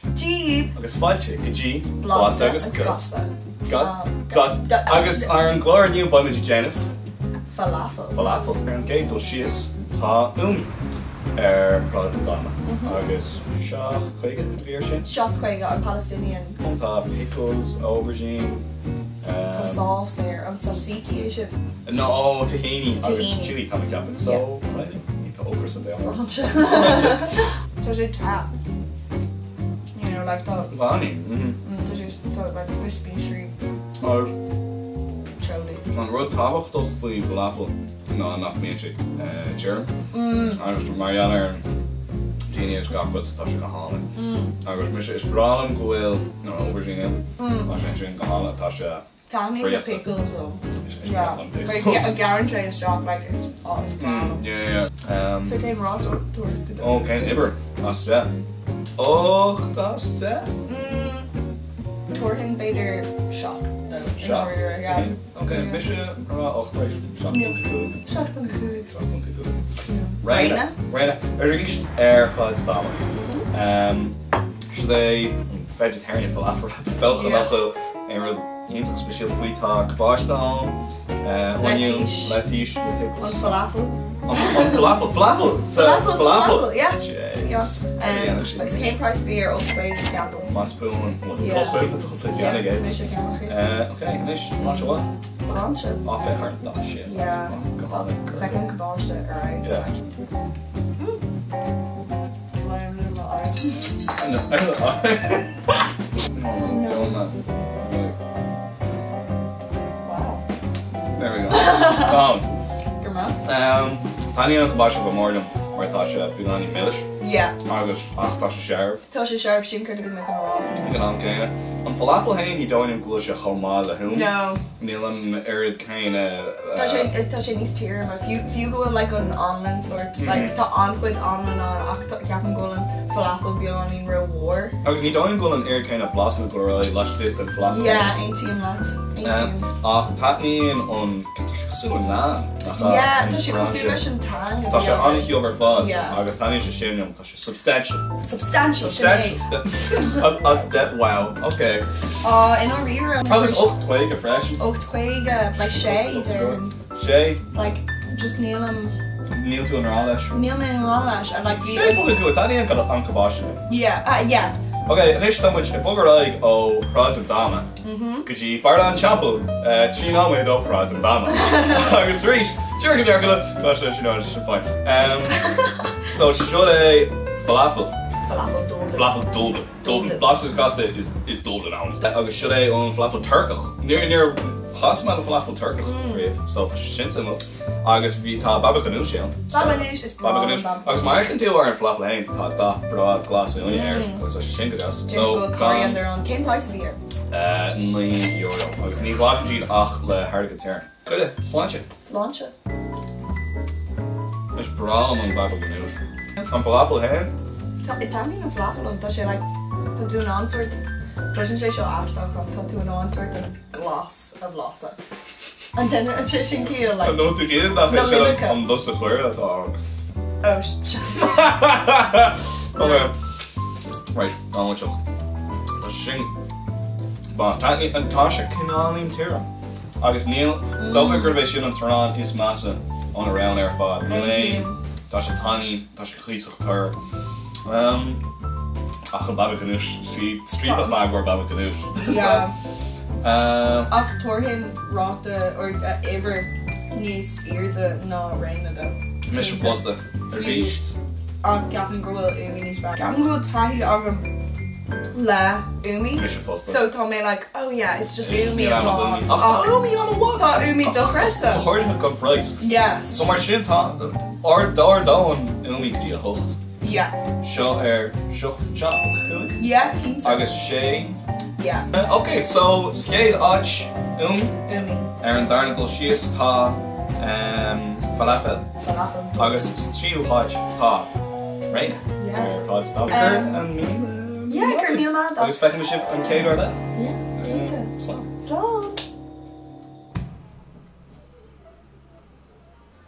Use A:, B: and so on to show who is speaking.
A: Jeep.
B: agus fáilte go G
A: Blasta
B: agus
A: Costa.
B: Gus agus ar an glóir nniu baimid Jennifer
A: Falafel.
B: falafel ar an géad ó sios tá umi ar rád an dáma agus seach chuige bhíar sin
A: Shopquega or Palestinian.
B: tá pickles, aubergine
A: Sauce there on tzatziki is it?
B: no tahini agus
A: Tahini.
B: chili tá ceapan so ní tá ógur san déanam
A: Cilantro. Does it tap? You know, like that.
B: bhání
A: Does it like crispy shrimp
B: ar
A: chili?
B: an rud táhachtach faoi falafel ná nach méid germ agus Mariana ar an Genie is gachud tá sé go hána agus mis is bralam go bhfuil nó aubergine a sé sin go hána tá sé
A: Tell me the
B: Free
A: pickles though.
B: is
A: Yeah.
B: bralam
A: Like,
B: pickles.
A: a guarantee is drop like it's brown.
B: Yeah.
A: So came raw to
B: Oh, cén ibar as de. Och, das de.
A: Torhin Bader shock though.
B: Shock.
A: Yeah.
B: Okay, mis och right. Shock
A: Yeah.
B: cook.
A: Shock and cook.
B: Shock cook.
A: Reina.
B: Reina. Ríist chud dáma. Should they vegetarian falafel? Stel go en intig speciaal goeie kwarstall, onion, lettuce,
A: On
B: pickles.
A: falafel.
B: On falafel, falafel,
A: Falafel, yeah.
B: Jeez.
A: Like came price beer op 2 candle.
B: My spoon, wat
A: Yeah.
B: toch dat ik
A: Yeah.
B: again.
A: Mission camera.
B: Okay, nish, slaatje wat?
A: Salantje.
B: Off it hard, that shit.
A: Yeah.
B: Come on.
A: Second kabosh alright.
B: Yeah. I know.
A: Wow.
B: There we go.
A: Your mom?
B: Tani an kabasha go mordom, mar tá sé bugani millish,
A: Yeah.
B: agus ach tá sé sheriff.
A: Tasha Sharp Shinker could make a raw.
B: Gan an céine. An falafel hain ní dáin go se chomá le hún.
A: No.
B: Níl an arid céine.
A: Tasha needs to hear if you go like an online sort like the onquid online on Captain Golan falafel beyond in real war.
B: Agus ní dáin go an arid céine blasna go roi leis dit an falafel.
A: Yeah, ain't team lot. Ain't team.
B: Ach tatníon an tá sé cosú an ná.
A: Yeah, Tasha goes through Russian time.
B: Tá sé anich over fád,
A: Yeah.
B: agus taní sé sinnom, tá sé substantial.
A: Substantial.
B: Substantial. As dead, wow, okay.
A: In our rear.
B: Agus ook twee go fresh.
A: Ochtquega, like Shay,
B: Shay,
A: like just nail him,
B: Neil to an Raleigh.
A: nail me in Wallash, and like
B: Shay bugad go, Danny an an kabash.
A: yeah.
B: Okay, and ish tamuch a bugger like oh Rod and Dama. Could Bardan Chapel, Chino me do Rod and Dama. I was reach. Sure, you're gonna gosh, you know, it's fine. So should a falafel.
A: Falafel double.
B: Falafel Dublin. Dublin. Blas's Costa is Dublin now. Agus should I on falafel Turkish. Near Hasman falafel Turkish. So shints him up. Agus vita Baba Ganoush.
A: Baba Ganoush is
B: Baba Ganoush. Agus my can do our falafel hain. Ta broad glass onion airs. So shinka gas.
A: So coriander on. Came price of year.
B: €9. Agus ní glad jean ach le harga turn. Good. Slanche.
A: Slancha.
B: There's brawl on Baba Ganoush. Some falafel hain.
A: Italian and falafel on. Tasha like to do an on-sort. Doesn't say she'll ash that to do an on-sort and a glass of lassa. And then a chicken keel like.
B: No te gehen dat is wel om losse geur dat al.
A: Oh shit.
B: Okay. Right, on wat je. Dat sing. Maar tani en Tasha kanalim tira. Agus Neil, dat ik er bij zien aan Tehran is massa on around air fad. Nee, Tasha tani, Tasha glisig her. Ach, een Baba Ganoush. See, street of Magwar Baba Ganoush.
A: Yeah.
B: Um,
A: Torhin Rota or ever niece earde no rain though.
B: Mission Foster. Reached.
A: Captain Girl Umi niece back. Captain Girl Tahi Agam La Umi.
B: Mission Foster.
A: So told me like, oh yeah, it's just
B: It's
A: Umi
B: just
A: and
B: Umi.
A: Umi.
B: Umi on a what?
A: Thought Umi Dochreta.
B: Hard to come fries.
A: Yes.
B: So mar sin tá or down umi go dtí hocht.
A: Yeah.
B: Seo seo chop cook.
A: Yeah. Quinta.
B: Agus sé.
A: Yeah.
B: Okay, so scéad áit umi
A: Umi.
B: ar an darnadal sios tá falafel.
A: Falafel.
B: Agus tríú háit tá Reina.
A: Yeah.
B: Ar táid tá. And me.
A: Yeah, Kermila.
B: Agus fecin me sib an céad or le.
A: Yeah.